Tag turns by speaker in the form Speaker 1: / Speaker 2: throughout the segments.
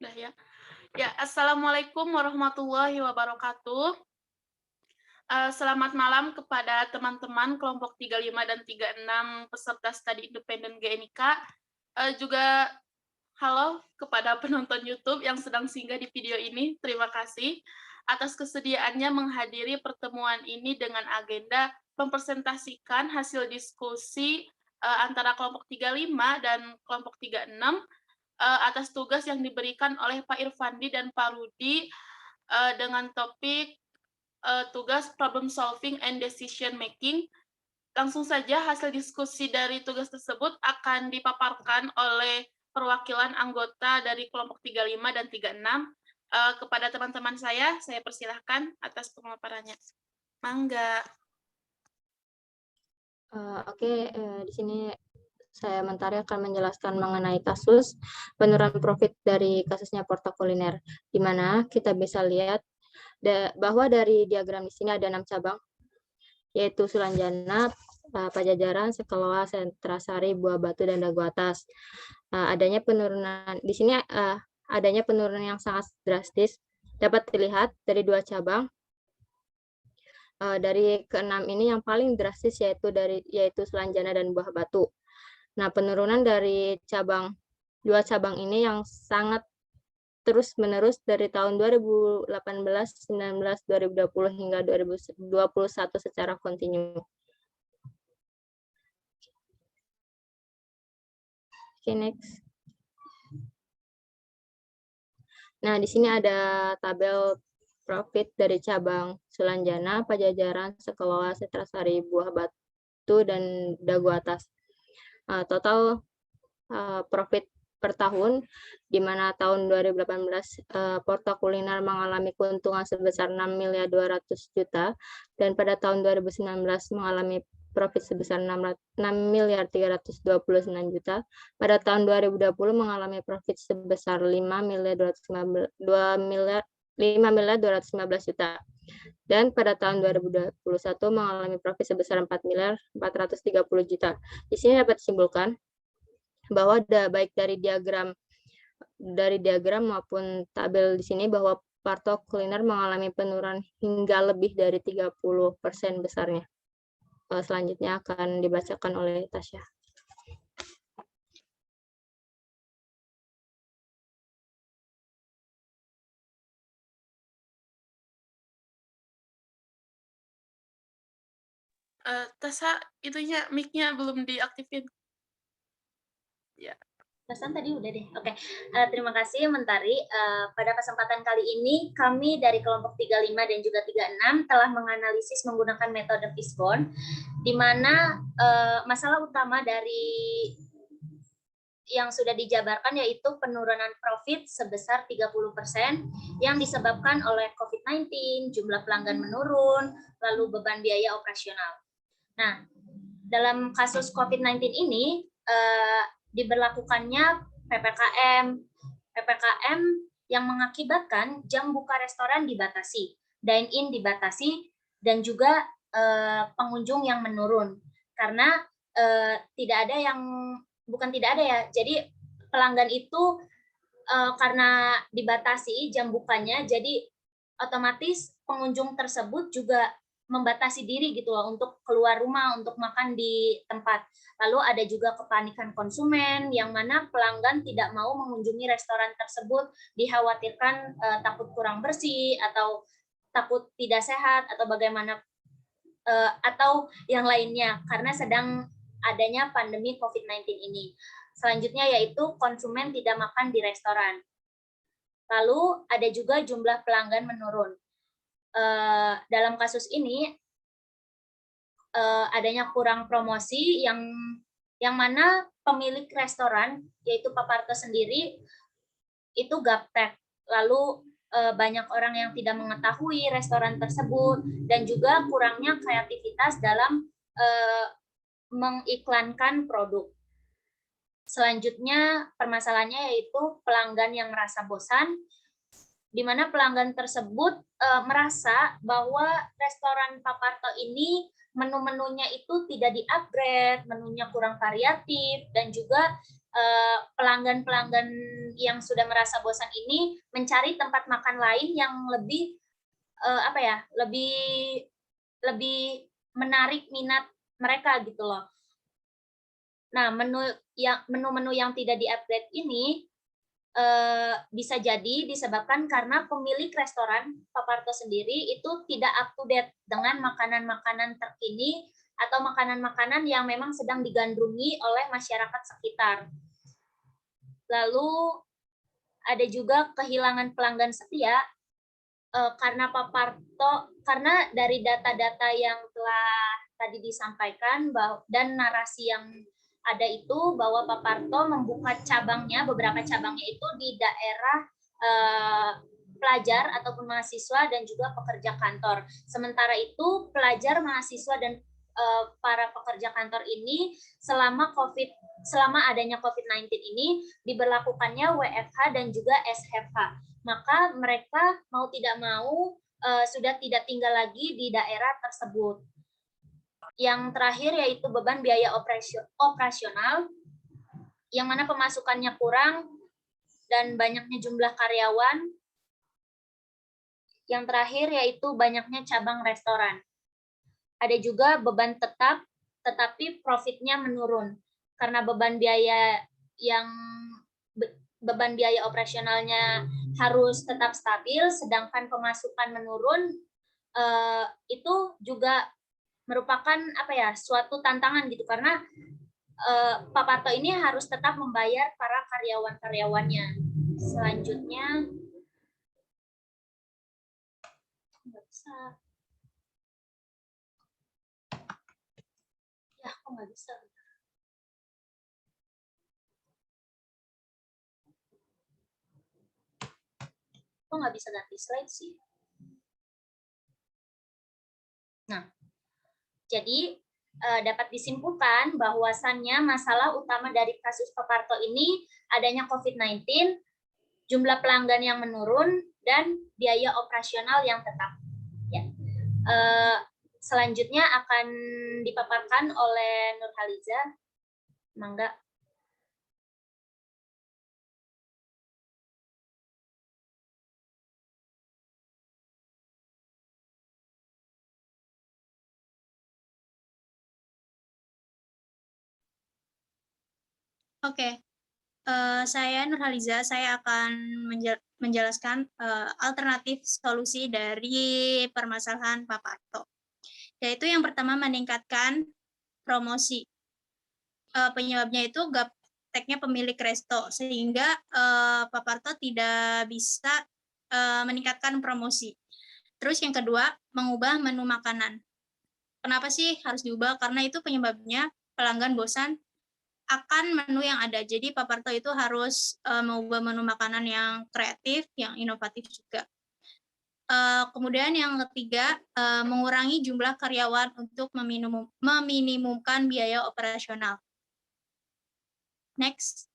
Speaker 1: Udah ya. Ya, assalamualaikum warahmatullahi wabarakatuh. Selamat malam kepada teman-teman kelompok 35 dan 36 peserta studi independen GNIK. Juga halo kepada penonton YouTube yang sedang singgah di video ini. Terima kasih atas kesediaannya menghadiri pertemuan ini dengan agenda mempresentasikan hasil diskusi antara kelompok 35 dan kelompok 36 atas tugas yang diberikan oleh Pak Irfandi dan Pak Rudi dengan topik tugas problem solving and decision making. Langsung saja hasil diskusi dari tugas tersebut akan dipaparkan oleh perwakilan anggota dari kelompok 35 dan 36. Kepada teman-teman saya persilahkan atas pemaparannya. Mangga.
Speaker 2: Di sini saya Mentari akan menjelaskan mengenai kasus penurunan profit dari kasusnya Porto Kuliner, di mana kita bisa lihat bahwa dari diagram di sini ada 6 cabang, yaitu Sulanjana, Pajajaran, Sekeloa, Sentrasari, Buah Batu, dan Dagu Atas. Adanya penurunan di sini adanya penurunan yang sangat drastis dapat dilihat dari 2 cabang. Dari keenam ini yang paling drastis yaitu Sulanjana dan Buah Batu. Nah, penurunan dari dua cabang ini yang sangat terus-menerus dari tahun 2018, 19, 2020 hingga 2021 secara kontinu. Next. Nah, di sini ada tabel profit dari cabang Sulanjana, Pajajaran, Sekeloa, Sentrasari, Buah Batu, dan Dagu Atas. Total profit per tahun, di mana tahun 2018 Porto Kuliner mengalami keuntungan sebesar 6.200.000.000 dan pada tahun 2019 mengalami profit sebesar 6.329.000.000. Pada tahun 2020 mengalami profit sebesar 5.215.000.000 dan pada tahun 2021 mengalami profit sebesar 4.430.000.000. Di sini dapat disimpulkan bahwa baik dari diagram maupun tabel di sini bahwa Porto Kuliner mengalami penurunan hingga lebih dari 30% besarnya. Selanjutnya akan dibacakan oleh Tasya.
Speaker 1: Tasya, itunya mic-nya belum diaktifin. Ya.
Speaker 3: Pesan tadi udah deh. Oke. Terima kasih Mentari. Pada kesempatan kali ini kami dari kelompok 35 dan juga 36 telah menganalisis menggunakan metode Fishbone, di mana masalah utama dari yang sudah dijabarkan yaitu penurunan profit sebesar 30% yang disebabkan oleh COVID-19, jumlah pelanggan menurun, lalu beban biaya operasional. Nah, dalam kasus COVID-19 ini diberlakukannya PPKM yang mengakibatkan jam buka restoran dibatasi, dine-in dibatasi, dan juga pengunjung yang menurun. Karena jadi pelanggan itu karena dibatasi jam bukanya, jadi otomatis pengunjung tersebut juga membatasi diri gitu loh untuk keluar rumah untuk makan di tempat. Lalu ada juga kepanikan konsumen yang mana pelanggan tidak mau mengunjungi restoran tersebut, dikhawatirkan takut kurang bersih atau takut tidak sehat atau bagaimana atau yang lainnya karena sedang adanya pandemi COVID-19 ini. Selanjutnya yaitu konsumen tidak makan di restoran. Lalu ada juga jumlah pelanggan menurun. Dalam kasus ini adanya kurang promosi yang mana pemilik restoran yaitu Paparto sendiri itu gaptek, lalu banyak orang yang tidak mengetahui restoran tersebut dan juga kurangnya kreativitas dalam mengiklankan produk. Selanjutnya permasalahannya yaitu pelanggan yang merasa bosan, di mana pelanggan tersebut merasa bahwa restoran Paparto ini menu-menunya itu tidak di-upgrade, menunya kurang variatif, dan juga pelanggan-pelanggan yang sudah merasa bosan ini mencari tempat makan lain yang lebih lebih menarik minat mereka gitu loh. Nah, menu-menu yang tidak di-upgrade ini bisa jadi disebabkan karena pemilik restoran Paparto sendiri itu tidak up to date dengan makanan-makanan terkini atau makanan-makanan yang memang sedang digandrungi oleh masyarakat sekitar. Lalu ada juga kehilangan pelanggan setia karena Paparto, karena dari data-data yang telah tadi disampaikan dan narasi yang ada itu bahwa Paparto membuka cabangnya, beberapa cabangnya itu di daerah pelajar ataupun mahasiswa dan juga pekerja kantor. Sementara itu pelajar, mahasiswa dan para pekerja kantor ini selama adanya COVID-19 ini diberlakukannya WFH dan juga SFH. Maka mereka mau tidak mau sudah tidak tinggal lagi di daerah tersebut. Yang terakhir yaitu beban biaya operasional, yang mana pemasukannya kurang dan banyaknya jumlah karyawan. Yang terakhir yaitu banyaknya cabang restoran. Ada juga beban tetap, tetapi profitnya menurun karena beban biaya operasionalnya harus tetap stabil, sedangkan pemasukan menurun. Itu juga merupakan suatu tantangan gitu, karena Paparto ini harus tetap membayar para karyawan-karyawannya. Selanjutnya, nggak bisa. Ya, kok nggak bisa? Kok nggak bisa ganti slide sih? Nah, jadi dapat disimpulkan bahwasannya masalah utama dari kasus Paparto ini adanya COVID-19, jumlah pelanggan yang menurun, dan biaya operasional yang tetap. Ya. Selanjutnya akan dipaparkan oleh Nurhaliza. Mangga.
Speaker 4: Oke, saya Nurhaliza, saya akan menjelaskan alternatif solusi dari permasalahan Paparto. Yaitu yang pertama meningkatkan promosi. Penyebabnya itu gapteknya pemilik resto, sehingga Paparto tidak bisa meningkatkan promosi. Terus yang kedua, mengubah menu makanan. Kenapa sih harus diubah? Karena itu penyebabnya pelanggan bosan akan menu yang ada. Jadi Paparto itu harus mengubah menu makanan yang kreatif, yang inovatif juga. Kemudian yang ketiga, mengurangi jumlah karyawan untuk meminimumkan biaya operasional. Next.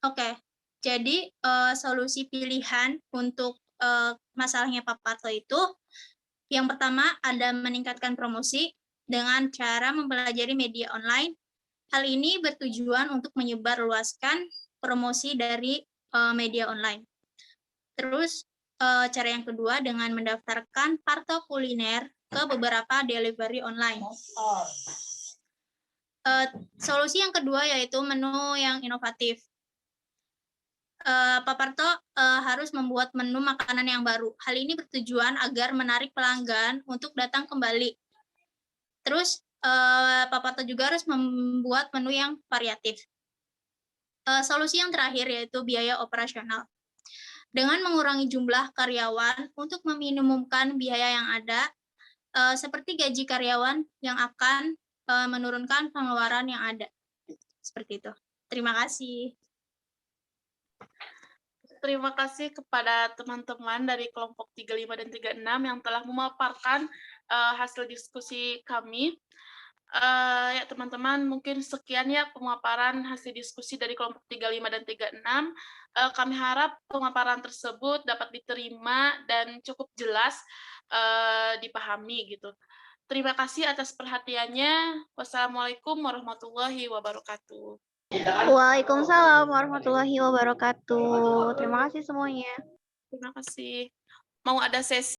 Speaker 4: Oke, jadi solusi pilihan untuk masalahnya Paparto itu, yang pertama, ada meningkatkan promosi dengan cara mempelajari media online. Hal ini bertujuan untuk menyebarluaskan promosi dari media online. Terus, cara yang kedua dengan mendaftarkan Parto Kuliner ke beberapa delivery online. Solusi yang kedua yaitu menu yang inovatif. Paparto harus membuat menu makanan yang baru. Hal ini bertujuan agar menarik pelanggan untuk datang kembali. Terus, Paparto juga harus membuat menu yang variatif. Solusi yang terakhir yaitu biaya operasional. Dengan mengurangi jumlah karyawan untuk meminimumkan biaya yang ada, seperti gaji karyawan yang akan menurunkan pengeluaran yang ada. Seperti itu. Terima kasih.
Speaker 1: Terima kasih kepada teman-teman dari kelompok 35 dan 36 yang telah memaparkan hasil diskusi kami. Ya teman-teman, mungkin sekian ya pemaparan hasil diskusi dari kelompok 35 dan 36. Kami harap pemaparan tersebut dapat diterima dan cukup jelas dipahami gitu. Terima kasih atas perhatiannya. Wassalamualaikum warahmatullahi wabarakatuh.
Speaker 5: Waalaikumsalam warahmatullahi wabarakatuh. Terima kasih semuanya.
Speaker 1: Terima kasih. Mau ada sesi